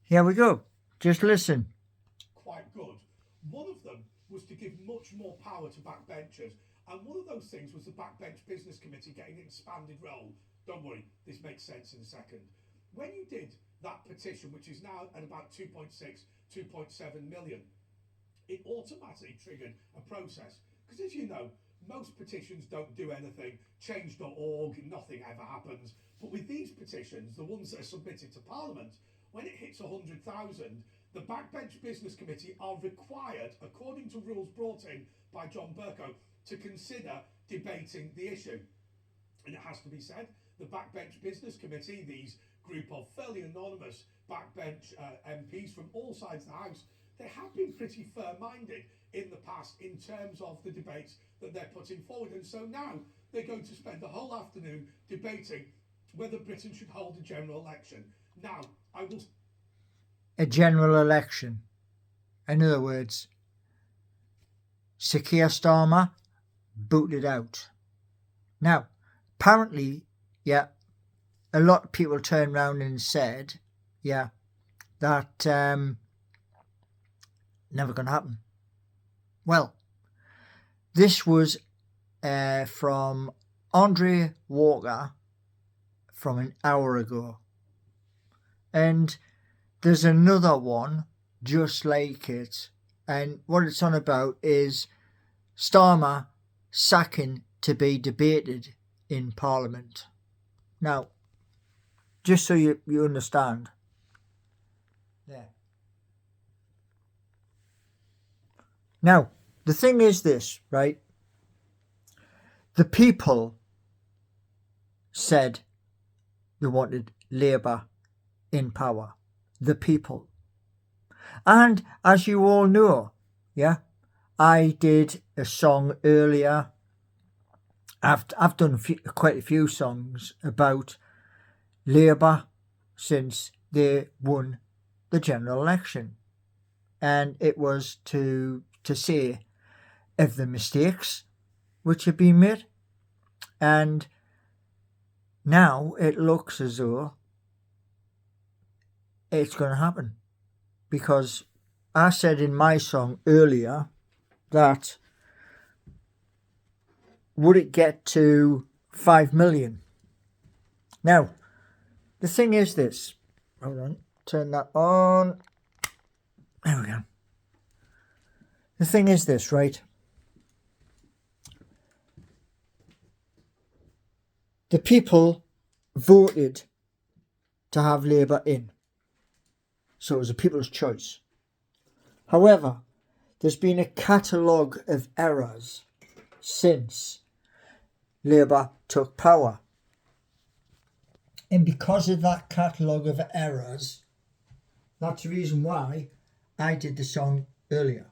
Here we go. Just listen. Quite good. One of them was to give much more power to backbenchers, and one of those things was the Backbench Business Committee getting an expanded role. Don't worry, this makes sense in a second. When you did that petition, which is now at about 2.6, 2.7 million, it automatically triggered a process. Because as you know, most petitions don't do anything. Change.org, nothing ever happens. But with these petitions, the ones that are submitted to Parliament, when it hits 100,000, the Backbench Business Committee are required, according to rules brought in by John Bercow, to consider debating the issue. And it has to be said, the Backbench Business Committee, these group of fairly anonymous backbench MPs from all sides of the House, they have been pretty firm-minded in the past in terms of the debates that they're putting forward. And so now they're going to spend the whole afternoon debating whether Britain should hold a general election. Now, I will... A general election. In other words, Sir Keir Starmer booted out. Now, apparently, yeah, a lot of people turned around and said, yeah, that never going to happen. Well, this was from Andre Walker from an hour ago. And there's another one just like it. And what it's on about is Starmer sacking to be debated in Parliament. Now, just so you understand. There. Now, the thing is this, right? The people said they wanted Labour in power. The people. And as you all know, yeah, I did a song earlier. I've done quite a few songs about Labour since they won the general election. And it was to say of the mistakes which have been made. And now it looks as though it's going to happen. Because I said in my song earlier that would it get to 5 million? Now, the thing is this. Hold on. Turn that on. There we go. The thing is this, right? The people voted to have Labour in. So it was a people's choice. However, there's been a catalogue of errors since Labour took power. And because of that catalogue of errors, that's the reason why I did the song earlier.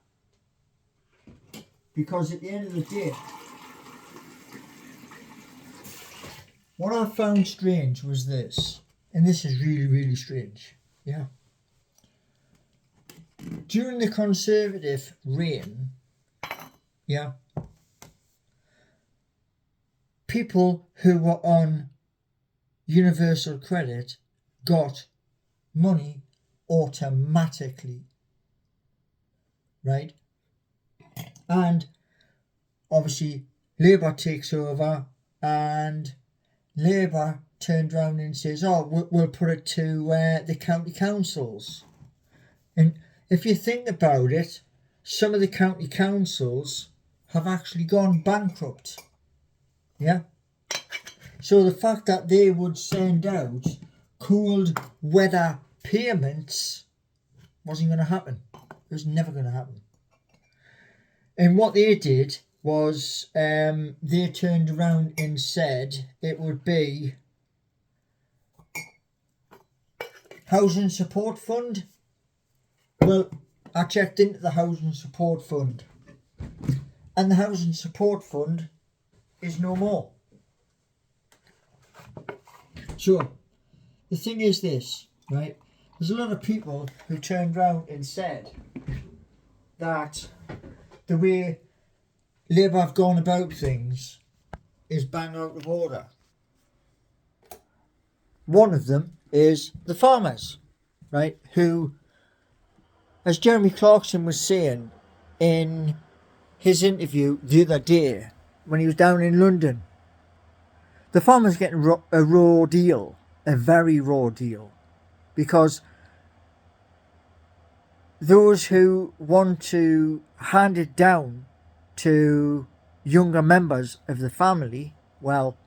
Because at the end of the day, what I found strange was this, and this is really, really strange, yeah? During the Conservative reign, yeah, people who were on universal credit got money automatically, right? And obviously Labour takes over and Labour turned around and says, oh, we'll put it to the county councils. And if you think about it, some of the county councils have actually gone bankrupt. Yeah? So the fact that they would send out cold weather payments wasn't going to happen. It was never going to happen. And what they did was they turned around and said it would be Housing Support Fund. Well, I checked into the Housing Support Fund, and the Housing Support Fund is no more. So, the thing is this, right? There's a lot of people who turned around and said that the way Labour have gone about things is bang out of order. One of them is the farmers, right, who, as Jeremy Clarkson was saying in his interview the other day when he was down in London, the farmer's getting a raw deal, a very raw deal, because those who want to hand it down to younger members of the family, well,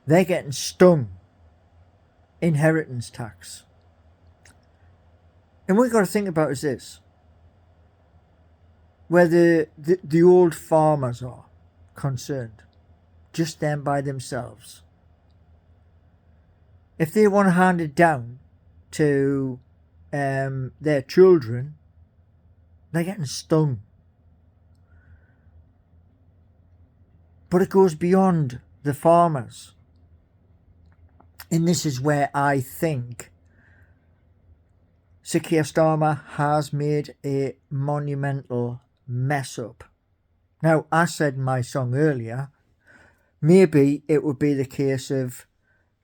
they're getting stung inheritance tax. And what we've got to think about is this: where the old farmers are concerned, just them by themselves. If they want to hand it down to their children, they're getting stung. But it goes beyond the farmers. And this is where I think Sir Keir Starmer has made a monumental mess up. Now, I said in my song earlier, maybe it would be the case of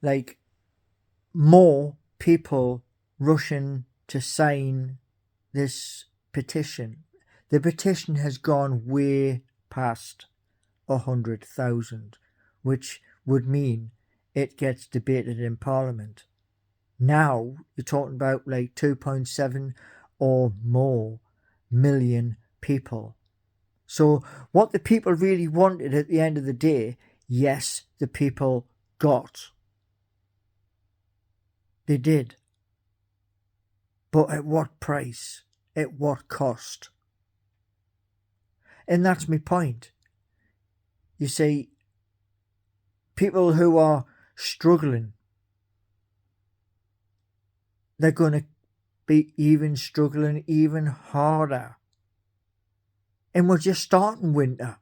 like more people rushing to sign this petition. The petition has gone way past 100,000, which would mean it gets debated in Parliament. Now you're talking about like 2.7 or more million people. So what the people really wanted at the end of the day, yes, the people got. They did. But at what price? At what cost? And that's my point. You see, people who are struggling, they're going to be even struggling even harder. And we're just starting winter.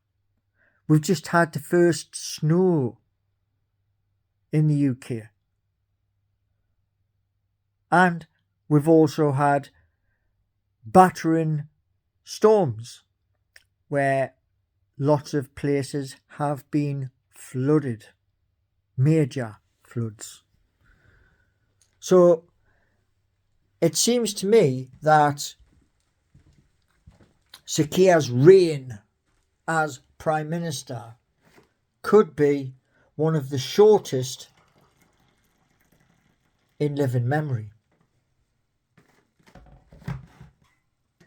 We've just had the first snow in the UK. And we've also had battering storms where lots of places have been flooded. Major floods. So it seems to me that Sir Keir's reign as Prime Minister could be one of the shortest in living memory.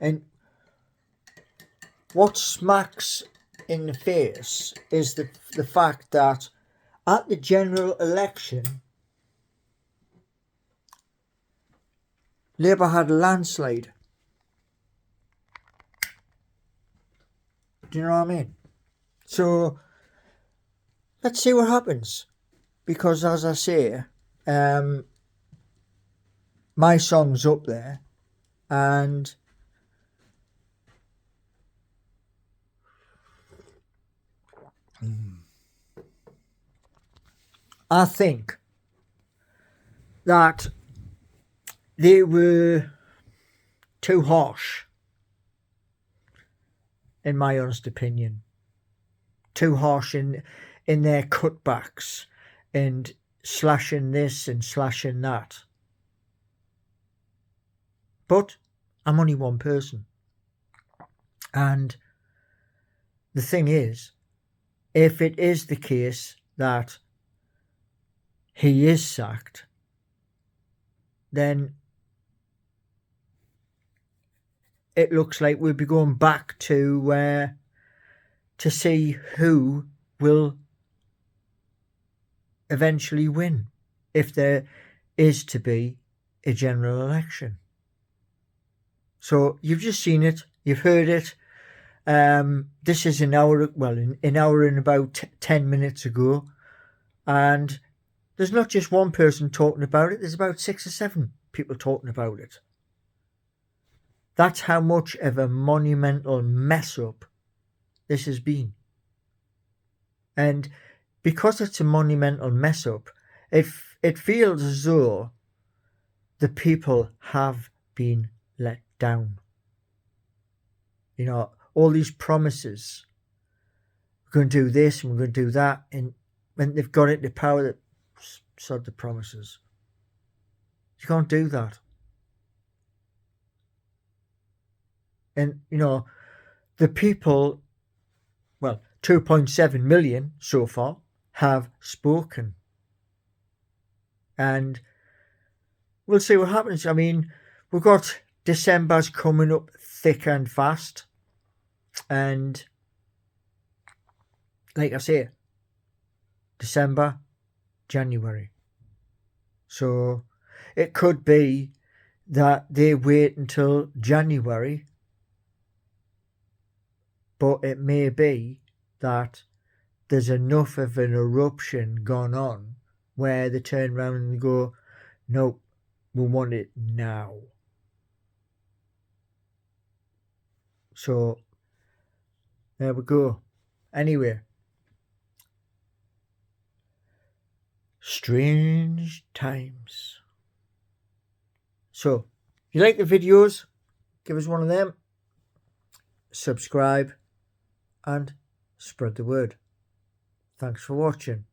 And what smacks in the face is the fact that at the general election, Labour had a landslide. Do you know what I mean? So let's see what happens. Because as I say, my song's up there, and I think that they were too harsh, in my honest opinion. Too harsh in their cutbacks and slashing this and slashing that. But I'm only one person. And the thing is, if it is the case that he is sacked, then it looks like we'll be going back to see who will eventually win, if there is to be a general election. So you've just seen it, you've heard it. This is an hour and about 10 minutes ago, and there's not just one person talking about it, there's about 6 or 7 people talking about it. That's how much of a monumental mess up this has been. And because it's a monumental mess up, it feels as though the people have been let down. You know, all these promises, we're going to do this and we're going to do that, and when they've got into power, that sod the promises. You can't do that. And, you know, the people, well, 2.7 million so far have spoken. And we'll see what happens. I mean, we've got December's coming up thick and fast. And like I say, December, January. So it could be that they wait until January, but it may be that there's enough of an eruption gone on where they turn around and go, nope, we want it now. So there we go. Anyway, strange times. So, if you like the videos, give us one of them, subscribe, and spread the word. Thanks for watching.